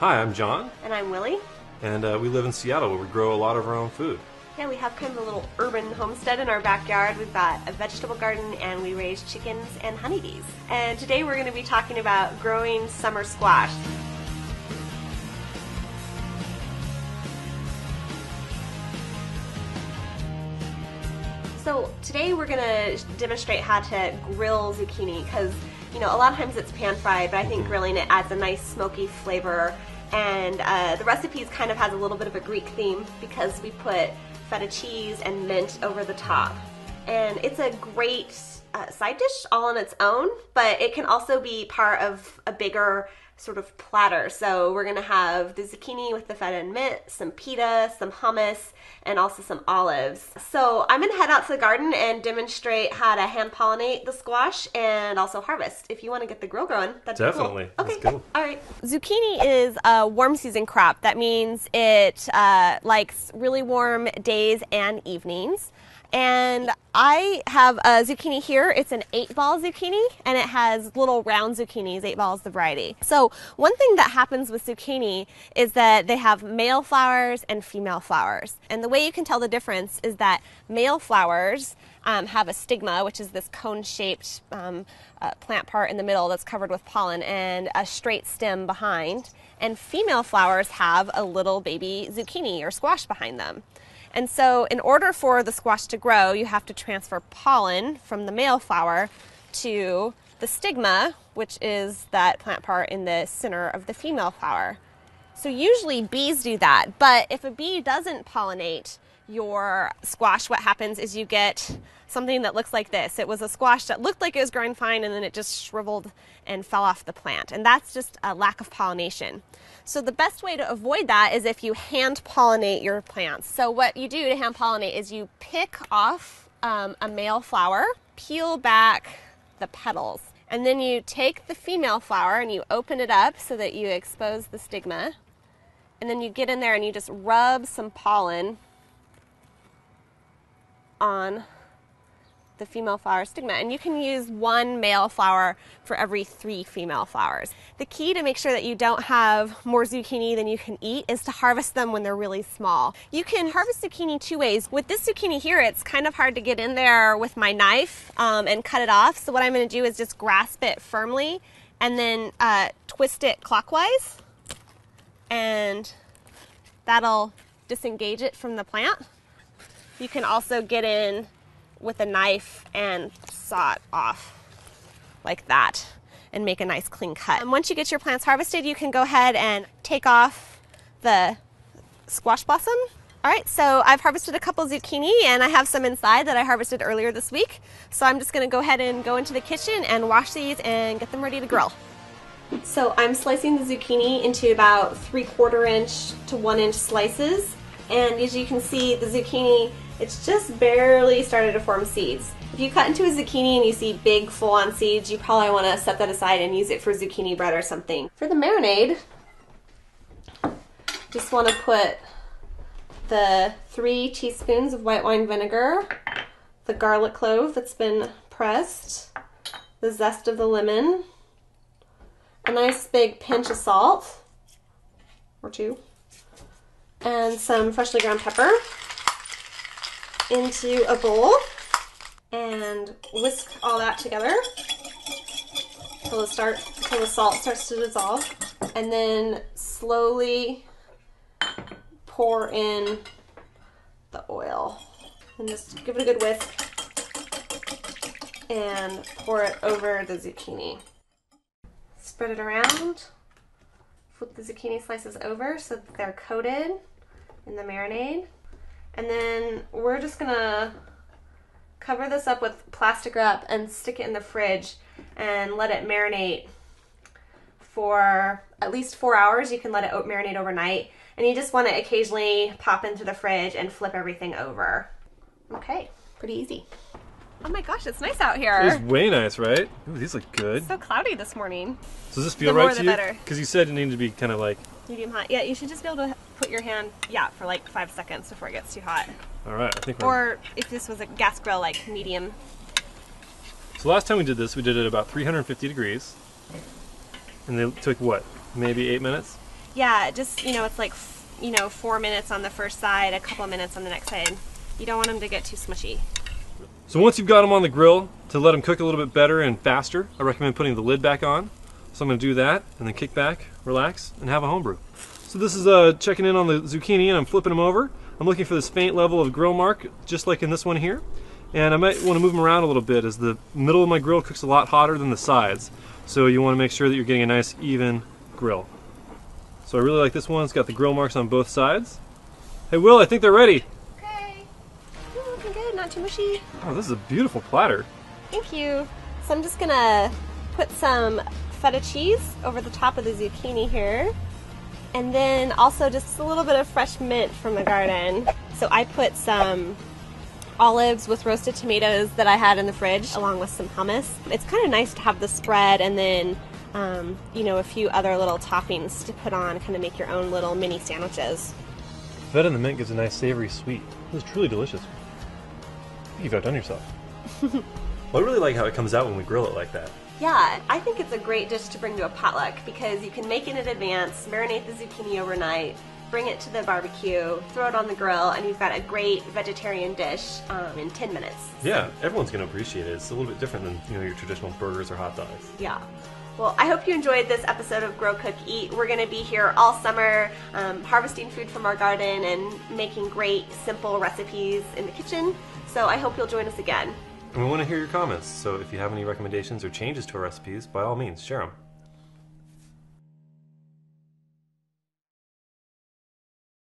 Hi, I'm John, And I'm Willie. and we live in Seattle where we grow a lot of our own food. Yeah, we have kind of a little urban homestead in our backyard. We've got a vegetable garden and we raise chickens and honeybees. And today we're going to be talking about growing summer squash. So today we're going to demonstrate how to grill zucchini because, you know, a lot of times it's pan fried, but I think grilling it adds a nice smoky flavor. And the recipe kind of has a little bit of a Greek theme because we put feta cheese and mint over the top. And it's a great side dish all on its own, but it can also be part of a bigger sort of platter. So we're gonna have the zucchini with the feta and mint, some pita, some hummus, and also some olives. So I'm gonna head out to the garden and demonstrate how to hand pollinate the squash and also harvest. If you wanna get the grill going, that'd be cool. Definitely. Okay, Let's go. all right. Zucchini is a warm season crop. That means it likes really warm days and evenings. And I have a zucchini here. It's an 8-ball zucchini, and it has little round zucchinis. 8 balls the variety. So one thing that happens with zucchini is that they have male flowers and female flowers. And the way you can tell the difference is that male flowers have a stigma, which is this cone-shaped plant part in the middle that's covered with pollen, and a straight stem behind. And female flowers have a little baby zucchini or squash behind them. And so in order for the squash to grow, you have to transfer pollen from the male flower to the stigma, which is that plant part in the center of the female flower. So usually bees do that, but if a bee doesn't pollinate your squash, what happens is you get something that looks like this. It was a squash that looked like it was growing fine, and then it just shriveled and fell off the plant. And that's just a lack of pollination. So the best way to avoid that is if you hand pollinate your plants. So what you do to hand pollinate is you pick off a male flower, peel back the petals, and then you take the female flower and you open it up so that you expose the stigma. And then you get in there and you just rub some pollen on the female flower stigma, and you can use 1 male flower for every 3 female flowers. The key to make sure that you don't have more zucchini than you can eat is to harvest them when they're really small. You can harvest zucchini 2 ways. With this zucchini here, it's kind of hard to get in there with my knife and cut it off. So what I'm going to do is just grasp it firmly and then twist it clockwise, and that'll disengage it from the plant. You can also get in with a knife and saw it off like that and make a nice clean cut. And once you get your plants harvested, you can go ahead and take off the squash blossom. All right, so I've harvested a couple zucchini, and I have some inside that I harvested earlier this week. So I'm just gonna go ahead and go into the kitchen and wash these and get them ready to grill. So I'm slicing the zucchini into about 3/4 inch to 1 inch slices. And as you can see, the zucchini, it's just barely started to form seeds. If you cut into a zucchini and you see big full-on seeds, you probably want to set that aside and use it for zucchini bread or something. For the marinade, just want to put the 3 teaspoons of white wine vinegar, the garlic clove that's been pressed, the zest of the lemon, a nice big pinch of salt, or 2, and some freshly ground pepper into a bowl, and whisk all that together till the salt starts to dissolve, and then slowly pour in the oil and just give it a good whisk and pour it over the zucchini. Spread it around, flip the zucchini slices over so that they're coated in the marinade. And then we're just gonna cover this up with plastic wrap and stick it in the fridge and let it marinate for at least 4 hours. You can let it marinate overnight. And you just want to occasionally pop into the fridge and flip everything over. Okay, pretty easy. Oh my gosh, it's nice out here. It's way nice, right? Ooh, these look good. It's so cloudy this morning. So does this feel The right more to the you? better. Because you said it needed to be kind of like... Medium hot. Yeah, you should just be able to put your hand, for like 5 seconds before it gets too hot. All right, I think we're... Or if this was a gas grill, like medium. So last time we did this, we did it about 350 degrees. And they took what? Maybe 8 minutes? Yeah, just, it's like, 4 minutes on the first side, a couple minutes on the next side. You don't want them to get too smushy. So once you've got them on the grill, to let them cook a little bit better and faster, I recommend putting the lid back on. So I'm going to do that, and then kick back, relax, and have a homebrew. So this is checking in on the zucchini, and I'm flipping them over. I'm looking for this faint level of grill mark, just like in this one here. And I might want to move them around a little bit, as the middle of my grill cooks a lot hotter than the sides. So you want to make sure that you're getting a nice, even grill. So I really like this one. It's got the grill marks on both sides. Hey Will, I think they're ready. Okay. Ooh, looking good, not too mushy. Oh, this is a beautiful platter. Thank you. So I'm just gonna put some feta cheese over the top of the zucchini here. And then also just a little bit of fresh mint from the garden. So I put some olives with roasted tomatoes that I had in the fridge, along with some hummus. It's kind of nice to have the spread and then a few other little toppings to put on, kind of make your own little mini sandwiches. Feta and the mint gives a nice savory sweet. This is truly delicious. I think you've outdone yourself. Well, I really like how it comes out when we grill it like that. Yeah, I think it's a great dish to bring to a potluck because you can make it in advance, marinate the zucchini overnight, bring it to the barbecue, throw it on the grill, and you've got a great vegetarian dish in 10 minutes. Yeah, everyone's going to appreciate it. It's a little bit different than your traditional burgers or hot dogs. Yeah. Well, I hope you enjoyed this episode of Grow, Cook, Eat. We're going to be here all summer harvesting food from our garden and making great, simple recipes in the kitchen. So I hope you'll join us again. And we want to hear your comments, so if you have any recommendations or changes to our recipes, by all means, share them.